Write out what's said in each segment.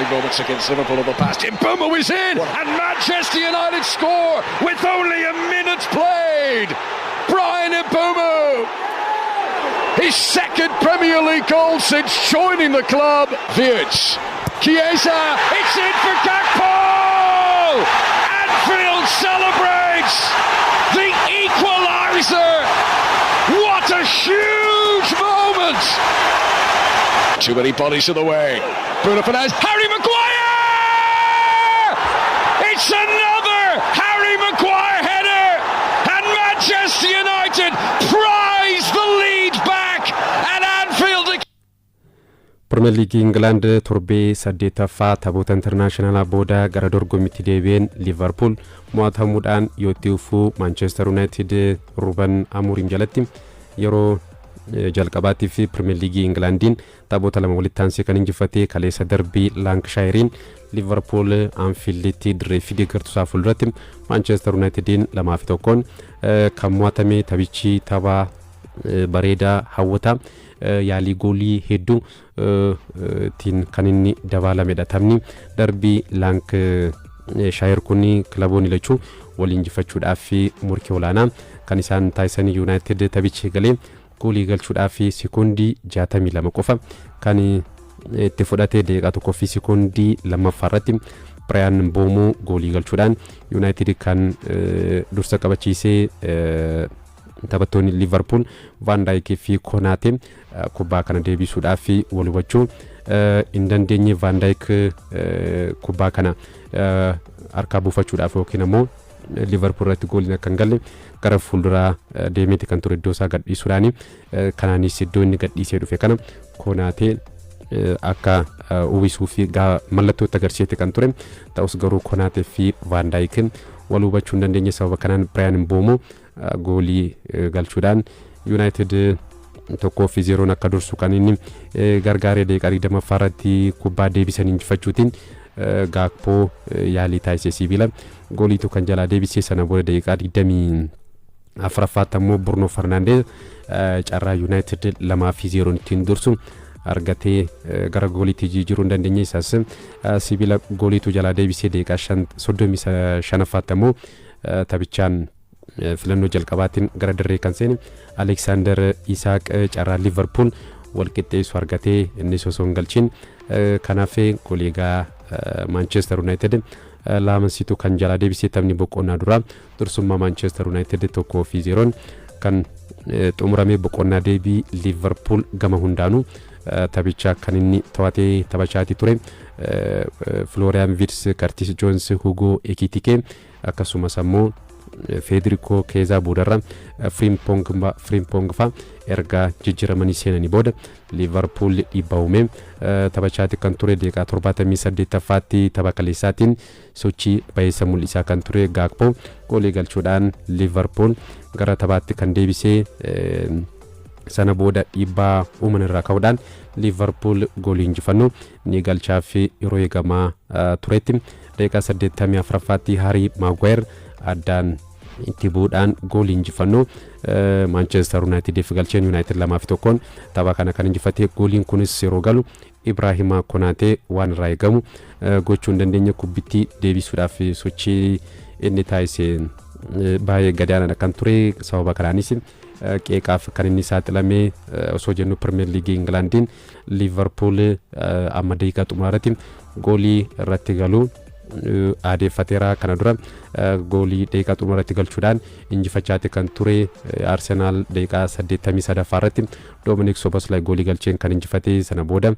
defining moments against Liverpool in the past. Mbeumo is in, and Manchester United score with only a minute played. Brian Mbeumo, his second Premier League goal since joining the club. Wirtz, Chiesa, it's in for Gakpo! Anfield celebrates the equaliser. What a huge moment! Too many bodies in the way. Bruno Fernandes, Harry Maguire! It's another Harry Maguire header, and Manchester United prize the lead back at Anfield. Premier League England torbee 8ffaa taphoota international booda gara dorgommiitti deebi'een Liverpool mo'atamuudhaan yootiifuu Manchester United Ruben Amorim jalatti yeroo jalqabaatti fi Premier League Englandin taphoota lama walitti aansee kan injifatee kaleessa darbii Lancashirein Liverpool Anfielditti dirree fidee gartuusaa fuulduratti Manchester Unitedin 2-1 kan mo'atame taphichi tapha bareedaa hawwataa yaalii goolii hedduu tiin kan inni dabalamedha. Taphni darbii Lancashire kun kilaboonni lachuu waliin injifachuudhaaf murkii olaanaa kan isaan taasisan United taphichi galee goolii galchuudhaaf sekondii 62 qofa kan itti fudhatee daqiiqaa tokkoo fi sekondii 2 irratti Brian Mbeumo goolii galchuudhaan United kan dursa qabachiisee taphattoonni Liverpool Van Dijk fi Konate kubbaa kana deebisuudhaaf wal hubachuu hin dandeenye. Van Dijk kubbaa kana harkaa buufachuudhaaf yookiin immoo Liverpool irratti gooliin akka hin galle gara fuulduraa deemeeti kan ture iddoo isaa gadhiisuudhaan kanaanis iddoo inni gadhiisee dhufe kana Konate akka uwwisuu fi mallattoo agarsiisee kan ture ta'us garuu Konate fi Van Dijk wal hubachuu hin dandeenye. Sababa kanaan Brian Mbeumo goolii galchuudhaan United 1-0 akka dursu kan inni gargaaree daqiiqaa 20 irratti kubbaa deebisan injifachuutiin Gakpo yaalii taasisee sibiila gooliitu kan jalaa deebisee sana booda daqiiqaa 24 ammoo Bruno Fernandes carraa United 2-0 ittiin dursu argatee gara gooliitti jijjiiruu hin dandeenye. Isaas sibiila gooliitu jalaa deebisee daqiiqaa 35 ammoo taphichaan filannoo jalqabaatiin gara dirree kan seene Alexander Isak carraa Liverpool wal qixxeessu argatee inni osoo hin galchin kanaaf koleegaa Manchester United laamansiitu kan jalaa deebisee taphni boqonnaa dura dursummaa Manchester United 1-0 kan xumurame boqonnaa deebii Liverpool gama hundaanuu taphicha kan inni to'atee taphachaati ture Florian Wirtz, Curtis Jones, Hugo Ekitike akkasumas ammoo Federico Chiesa boodarra Frimpong fa erga jijjiiramanii seenanii booda Liverpool dhiibbaa uume taphachaati kan ture daqiiqaa 78ffaatti tapha kaleessaatiin sochii baay'isa mul'isaa kan ture Gakpo goolii galchuudhaan Liverpool gara taphaatti kan deebisee sana booda dhiibbaa uuman irraa ka'uudhaan Liverpool goolii injifannoo ni galchaaf yeroo eegamaa turetti daqiiqaa 84ffaatti Harry Maguire addaan itti buudhaan goolii injifannoo Manchester United galcheen United 2-1 tapha kana kan injifatee gooliin kunis yeroo galu Ibrahima Konate waan irraa eegamu gochuu hin dandeenye kubbittii deebisuudhaaf sochii inni taasise baay'ee gadaanaadha kan ture. Sababa kanaanis qeeqaaf kan inni saaxilamee osoo jennu Premier League Englandin Liverpool amma daqiiqaa xumuraarratti goolii irratti galuu adeeffateera. Kana dura goolii daqiiqaa xumuraatti galchuudhaan injifachaati kan ture Arsenal daqiiqaa 83 irratti Dominic Szoboszlai goolii galcheen kan injifatee sana booda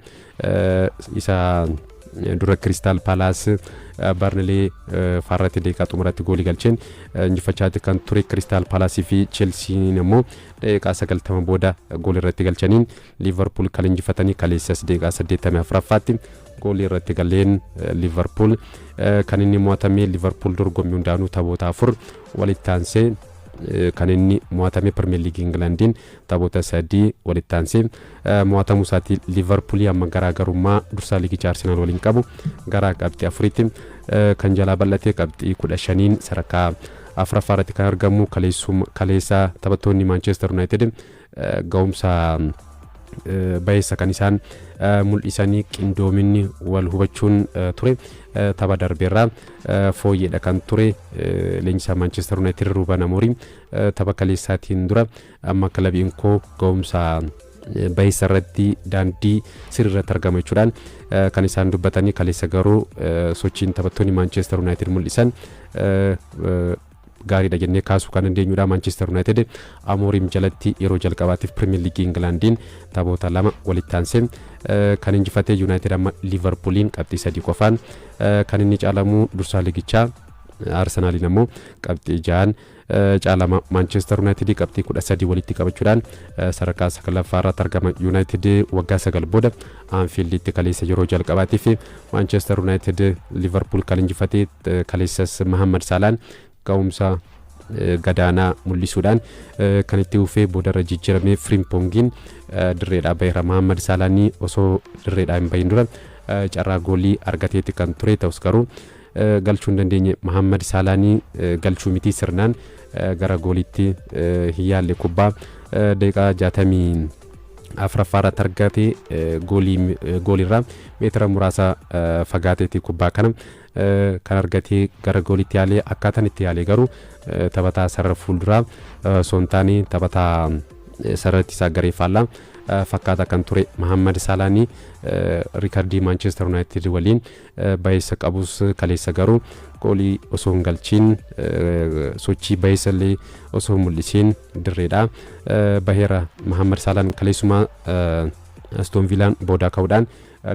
isa dura Crystal Palace Burnley farratti daqiiqaa xumuraatti goolii galcheen injifachaati kan ture. Crystal Palace fi Chelsea immoo daqiiqaa 90 booda goolii irratti galchaniin Liverpool kan injifatanii kaleessas daqiiqaa 84ffaatti goolii irratti galeen Liverpool kan inni mo'atame Liverpool dorgommii hundaanuu taphoota 4 walitti aansee kan inni mo'atame Premier League Englandin taphoota 3 walitti aansee mo'atamuu isaati. Liverpool amma garaagarummaa dursaa liigichaa Arsenal waliin qabu gara qabxii 4tti kan jalaa bal'atee qabxii 15 sadarkaa 4ffaarratti kan argamu. Kaleessa taphattoonni Manchester United ga'umsa baay'isa kan isaan mul'isanii qindoominni wal hubachuun ture tapha darbeerraa fooyyeedha kan ture leenjisaa Manchester United Ruben Amorim tapha kaleessaatiin dura amma kilabiin koo ga'umsa baay'isa irratti daandii sirriirratti argama jechuudhaan kan isaan dubbatanii kaleessa garuu sochiin taphattoonni Manchester United mul'isan gaariidha jennee kaasuu kan dandeenyudha. Manchester United Amorim jalatti yeroo jalqabaatiif Premier League Englandiin taphoota 2 walitti aansee kan injifatee United amma Liverpooliin qabxii 3 qofaan kan inni caalamu dursaa ligichaa Arsenaliin ammoo qabxii 6 caalama Manchester United qabxii 13 walitti qabachuudhaan sadarkaa 9ffaa irratti argama. United waggaa 9 booda Anfielditti kaleessa yeroo jalqabaatiif Manchester United Liverpool kan injifatee kaleessas Mohamed Salah ga'umsa gadaanaa mul'isuudhaan kan itti ufee boodarra jijjiiramee Frimpongin dirreedhaa baheera. Mohamed Salah osoo dirreedhaa hin bahin dura carraa goolii argateetti kan ture ta'us garuu galchuu hin dandeenye. Mohamed Salah galchuu miti sirnaan gara gooliitti hin yaalle kubbaa daqiiqaa 64 irratti argate gooliirraa meetira muraasa fagaateetti kubbaa kana kan argatee gara gooliitti yaalee akkaataan itti yaalee garuu taphataa sarara fuulduraa sontaanii taphataa sararratti isaa garee faallaa fakkaata kan ture. Mohamed Salah riikardii Manchester United waliin baay'isa qabus kaleessa garuu goolii osoo hin galchiin sochii baay'isa illee osoo mul'isiin dirreedhaa baheera. Mohamed Salah kaleessuma Aston Villaan boodaa ka'uudhaan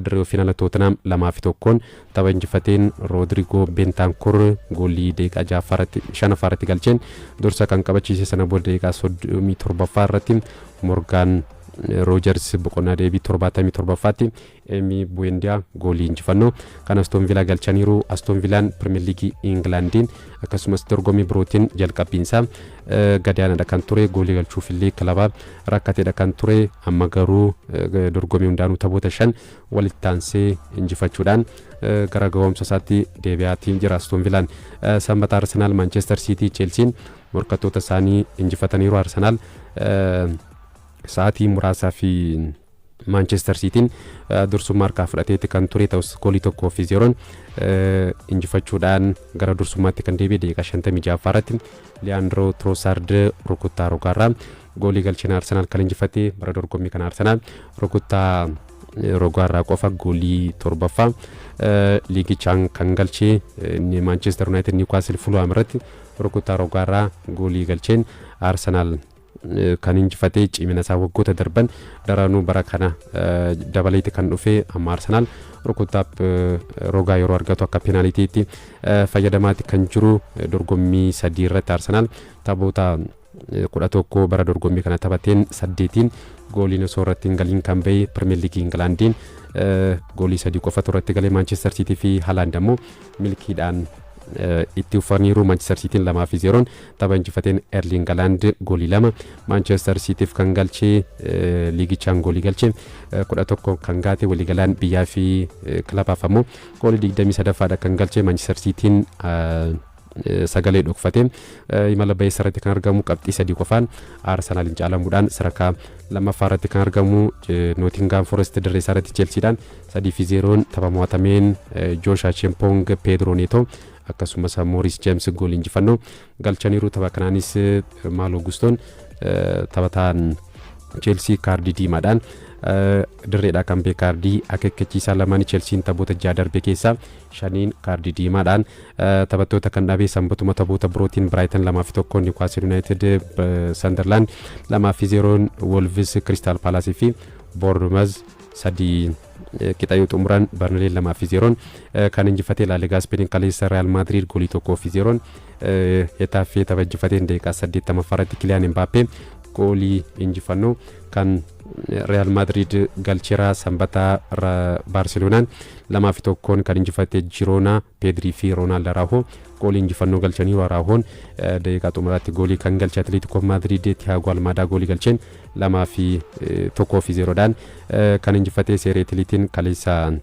dirree finaala Tottenham 2-1 tapha injifateen Rodrigo Bentancur goolii daqiiqaa 5 irratti galcheen dursa kan qabachiise sana booda daqiiqaa 37 irratti Morgan Rogers boqonnaa deebii 77tti Emi Buendia goolii injifannoo kan Aston Villa galchaniiru. Aston Villaan Premier League Englandiin akkasumas dorgommii birootiin jalqabbiinsaa gadaanaadha kan ture. Goolii galchuuf illee kilaba rakkateedha kan ture. Amma garuu dorgommii hundaanuu taphoota 5 walitti aansee injifachuudhaan gara ga'umsa isaatti deebi'aatiin jira. Aston Villaan sanbata Arsenal, Manchester City, Chelsea morkattoota isaanii injifataniiru. Arsenal sa'aatii muraasaa fi Manchester Cityin dursummaa harkaa fudhateetti kan ture ta'us goolii 1-0 injifachuudhaan gara dursummaatti kan deebi'e daqiiqaa 56 irratti Leandro Trossard rukuttaa rogaarraa goolii galchina Arsenal kan injifate. bara dorgommii kana Arsenal rukuttaa rogaarraa qofa goolii 7ffaa liigichaan kan galchee Manchester United Newcastle Fulham irratti rukuttaa rogaarraa goolii galcheen Arsenal kan injifatee cimina isaa waggoota darban daranuu bara kana dabaleetti kan dhufe. amma Arsenal rukuttaa rogaa yeroo argatu akka penaalitiitti fayyadamaatti kan jiru. dorgommii 3 irratti Arsenal taphoota 11 bara dorgommii kana taphateen 8 gooliin osoo irratti hin galiin kan bahe. Premier League Englandiin goolii 3 qofa irratti galee. Manchester City fi Haaland ammoo milkiidhaan itti uffataniiru. Manchester Cityin 2-0 tapha injifateen Erling Haaland goolii 2 Manchester Cityf kan galchee liigichaan goolii galchee 11 kan gaate. waliigalaan biyyaa fi kilabaaf ammoo goolii 23dha kan galchee. Manchester Cityin sagalee dhokfatee imala baay'isa irratti kan argamu qabxii 3 qofaan Arsenalin caalamuudhaan sadarkaa 2ffaa irratti kan argamu. Nottingham Forest dirree isaa irratti Chelseadhaan 3-0 tapha mo'atameen Josh Acheampong, Pedro Neto akkasumas Maurice James goolii injifannoo galchaniiru. tapha kanaanis Malo Gustoon taphataan Chelsea kaardii diimaadhaan dirreedhaa kan bahe. kaardii akeekkachiisaa lamaan Chelsean taphoota 6 darbe keessaa 5 kaardii diimaadhaan taphattoota kan dhabe. sanbatuma taphoota birootiin Brighton 2-1 Newcastle United Sunderland 2-0 Wolves Crystal Palace fi Bournemouth 3 qixayyoo xumuran Burnley 2-0 kan injifatee La Liga Spain kaleessa Real Madrid goolii 1-0 Hetafe tapha injifateen daqiiqaa 80 irratti Kylian Mbappé goolii injifannoo kan Real Madrid galcheera. sanbata Barcelonaan 2-1 kan injifate Girona Pedri fi Ronald Araujo goolii injifannoo galchaniiru. Araujoon daqiiqaa xumuraatti goolii kan galche. Atletico Madrid Thiago Almada goolii galcheen 2-1-0dhaan kan injifate. Serie Atiin kaleessa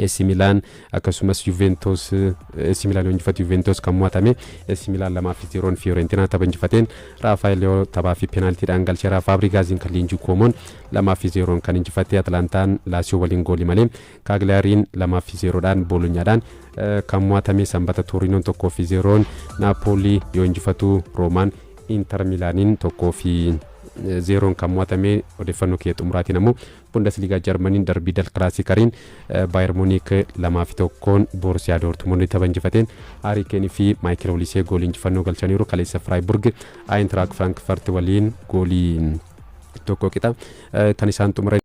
AC Milan akkasumas Juventus AC Milan injifatu Juventus kan mo'atame AC Milan 2-0 Fiorentina tapha injifateen Rafael Leao taphaa fi penaltiidhaan galcheera Fabregas'n kan leenjii Komoon 2-0 kan injifate Atalantaan Lazio waliin goolii malee Cagliariin 2-0dhaan Bolognaadhaan kan mo'atame Sanbata Torinoon 1-0 Napoli yoo injifatu Romaan Inter Milaanin 1-0 kan mo'atame odeeffannoo kee xumuraatiin ammoo Bundesliga Germaniin darbii dal Klaasikaariin Bayern Munich 2-1 Borussia Dortmund tapha injifateen Harry Kane fi Michael Olise goolii injifannoo galchaniiru kaleessa Freiburg Eintracht Frankfurt waliin goolii tokko qixa kan isaan xumura